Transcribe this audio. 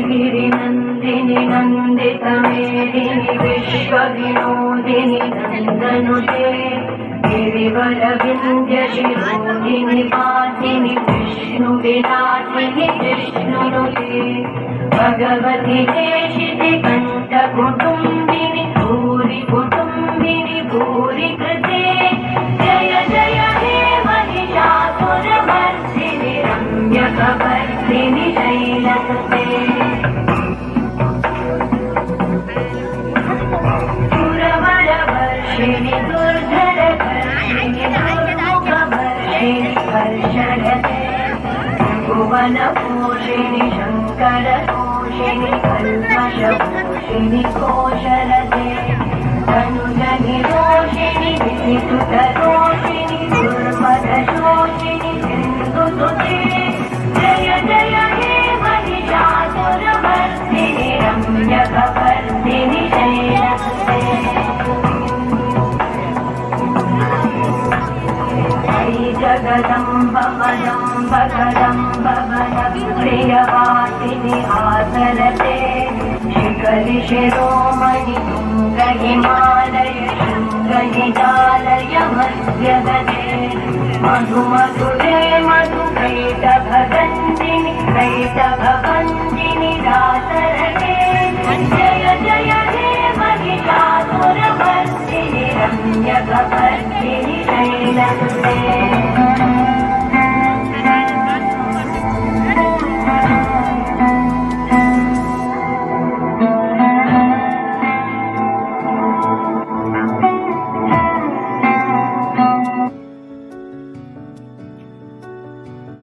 गिरिनन्दिनि नन्दितमेदिनि विश्वविनोदिनि नन्दनुते गिरिवरविन्द्यशिरोदिनि वासिनि विष्णुविलासिनि विष्णुनुते भगवति देशिति कण्ठकुटुम्बिनि भूरि कुटुम्बिनि भूरि कृते जय जय हे महिषासुरमर्दिनि रम्यकवर्दिनि शैलसुते सुरवरवर्षिणि दुर्धरवर्षिणि दुर्मुखवर्षिणि हर्षरते भुवनपोषिणि शङ्करतोषिणि कल्मषपोषिणि कोशरते तनुजनिरोषिणि विधिसुतरोषिणि दुर्मदशोषिणि सिन्धुसुते जय जय हे महिषासुरमर्दिनि रम्यकवर्दिनि शैलसुते जगदम्ब मदम्ब कदम्ब प्रियवासिनि आसरते शिखरि शिरोमणि तुङ्ग हिमालय शृङ्गनिजालय मध्यगते मधुमधुरे मधुकैटभगन्दिनि कैटभवन्दिनि दासरते जय जय हे महिषासुरमर्दिनि रम्यकवर्दिनि शैलसुते